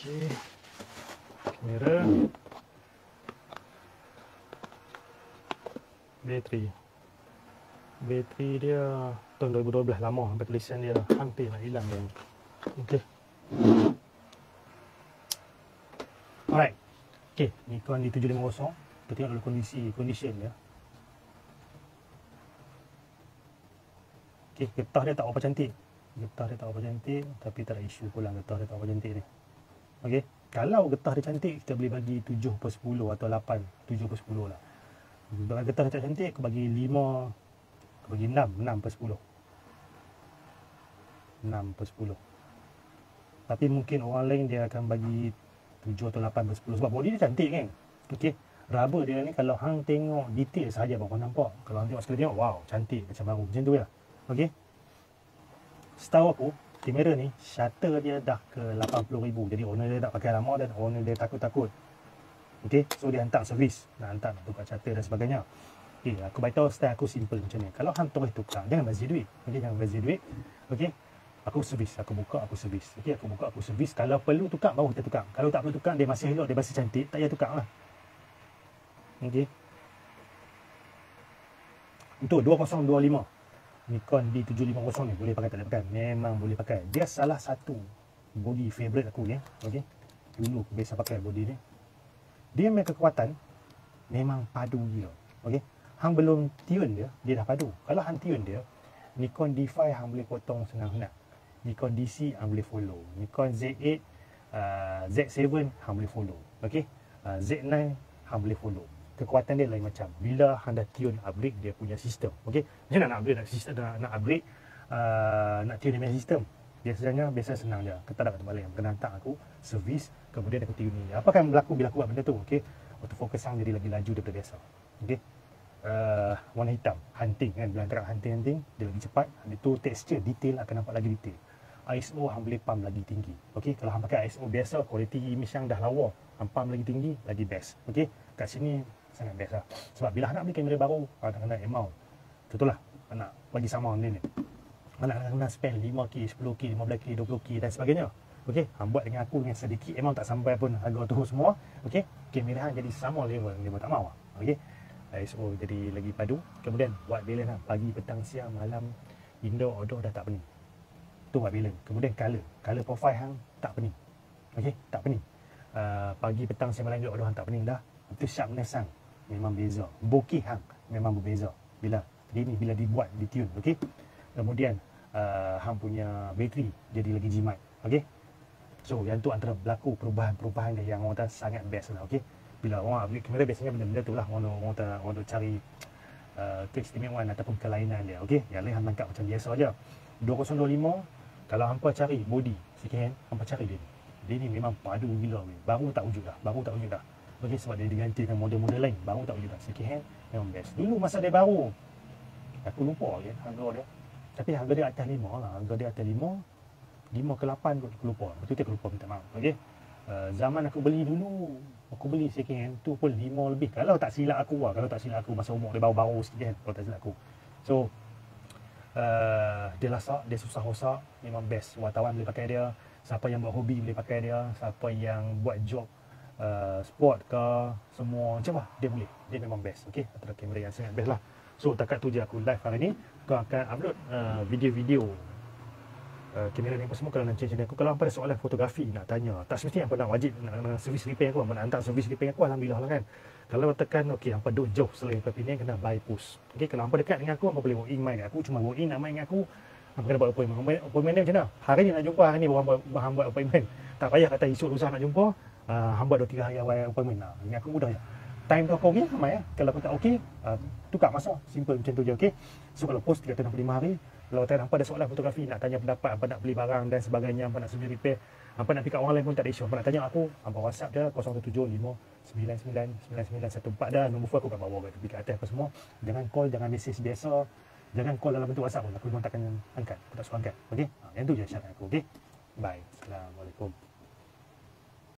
Okey. Kamera. Bateri dia tahun 2012, lama sampai tulisan dia hampir nak hilang dia. Okey. Alright. Okey, Nikon D750. Kita tengok dulu condition dia. Okey, getah dia tak apa cantik. Getah dia tak apa cantik, tapi tak ada isu pula getah dia tak apa cantik ni. Okey, kalau getah dia cantik, kita boleh bagi 7/10 atau 8, 7/10 lah. Kalau getah dia tak cantik, aku bagi 5, aku bagi 6/10. 6/10. Tapi mungkin orang lain dia akan bagi 7 atau 8/10 sebab body dia cantik kan. Okey, rubber dia ni kalau hang tengok detail sahaja baru nampak. Kalau hang tengok sekali tengok, wow, cantik macam baru. Macam tu ya. Okey. Setahu aku, kamera ni shutter dia dah ke 80,000. Jadi owner dia tak pakai lama dan owner dia takut-takut. Okey, so dia hantar servis, nak hantar nak tukar shutter dan sebagainya. Okey, aku beritahu style aku simple macam ni. Kalau hang terus tukar, jangan bazir duit. Okey, jangan bazir duit. Okey. Aku servis, aku buka, aku servis. Okey, aku buka, aku servis. Kalau perlu tukar, baru kita tukar. Kalau tak perlu tukar, dia masih elok, dia masih cantik, tak payah tukar lah. Okey. Untuk 2025, Nikon D750 ni boleh pakai tak boleh pakai? Memang boleh pakai. Dia salah satu body favorite aku ni. Okey. Dulu aku biasa pakai body ni. Dia punya kekuatan memang padu gila. Okey. Hang belum tune dia, dia dah padu. Kalau hang tune dia, Nikon D5 hang boleh potong senang-senang. Nikon DC hang boleh follow. Nikon Z8, Z7 hang boleh follow. Okey. Z9 hang boleh follow. Kekuatan dia lain macam. Bila hang dah tune upgrade dia punya sistem. Okey. Macam mana nak upgrade sistem, nak upgrade nak tune dia punya sistem? Biasa senang je. Kita tak dapat balik. Kena hantar aku servis, kemudian aku tune ni. Apa kan berlaku bila aku buat benda tu? Okey. Autofocus hang jadi lagi laju daripada biasa. Okey. Warna hitam, hunting kan, bila gerak hunting dia lagi cepat. Itu texture detail akan nampak lagi detail. ISO hang boleh pump lagi tinggi. Okey, kalau hang pakai ISO biasa, quality image yang dah lawa, hang pump lagi tinggi, lagi best. Okey, kat sini sangat best lah. Sebab bila hang nak beli kamera baru, hang nak kena amount. Contohlah, hang nak bagi sama ni. Hang nak kena spend 5k, 10k, 15k, 20k dan sebagainya. Okey, hang buat dengan aku dengan sedikit amount tak sampai pun harga tu semua. Okey, kamera hang jadi sama level, dia tak mau. Okey. ISO jadi lagi padu. Kemudian white balance lah. Pagi, petang, siang, malam, indoor, outdoor dah tak pening. Tu white balance. Kemudian color profile hang tak pening. Okey, tak pening. Pagi, petang, siang, malam, indoor, outdoor hang tak pening dah. Itu sharpness hang memang beza. Bokeh hang memang berbeza bila dibuat, ditune. Okey. Kemudian hang punya bateri jadi lagi jimat. Okey. So yang tu antara berlaku perubahan dia yang orang kata sangat best lah. Okey. Bila orang upgrade kamera biasanya benda-benda tu lah orang tak cari keistimewaan ataupun kelainan dia. Okey, yang lain hang tangkap macam biasa aja. 2025 kalau hangpa cari body second hand, hangpa cari dia ni. Dia ni memang padu gila weh. Baru tak wujud dah. Okey, sebab dia diganti dengan model-model lain, baru tak wujud dah. Second hand memang best. Dulu masa dia baru, aku lupa je harga dia. Tapi harga dia atas 5 lah. Harga dia atas 5 ke 8 kot aku lupa. Betul-betul aku lupa, minta maaf. Okey. Zaman aku beli dulu, aku beli second hand tu pun 5 lebih. Kalau tak silap aku masa umur dia baru-baru sikit kan, kalau tak silap aku. So dia lasak, dia susah rosak, memang best. Wartawan boleh pakai dia, siapa yang buat hobi boleh pakai dia, siapa yang buat job sport ke semua macam lah, dia boleh. Dia memang best. Okey, antara kamera yang sangat best lah. So takat tu je aku live hari ni. Aku akan upload video-video kamera ni apa semua kalau nak change aku. Kalau apa ada soalan fotografi nak tanya, tak semestinya apa nak wajib nak servis repair aku, nak hantar servis repair aku, alhamdulillah lah kan. Kalau tekan okey hampa duduk jauh selain Penang kena by post. Okey, kalau hampa dekat dengan aku, hampa boleh walk in main dengan aku, cuma walk in nak main dengan aku, hampa kena buat appointment. Appointment ni macam mana? Hari ni nak jumpa, hari ni baru hampa buat appointment. Tak payah kata esok lusa nak jumpa, hampa 2-3 hari awal appointment. Dengan aku mudah je. Time tu aku okey, ramai ya. Kalau aku tak okey, tukar masa. Simple macam tu je, okey. So kalau post 365 hari, kalau tak hampa ada soalan fotografi, nak tanya pendapat, hampa nak beli barang dan sebagainya, hampa nak servis repair, hampa nak pick up orang lain pun tak ada isu. Hampa nak tanya aku, hampa WhatsApp dia 0175999914 dah. Nombor phone aku kat bawah kat tepi kat atas apa semua. Jangan call, jangan message biasa. Jangan call dalam bentuk WhatsApp pun. Aku memang takkan angkat. Aku tak suka angkat. Okey? Yang tu je syarat aku, okey? Bye. Assalamualaikum.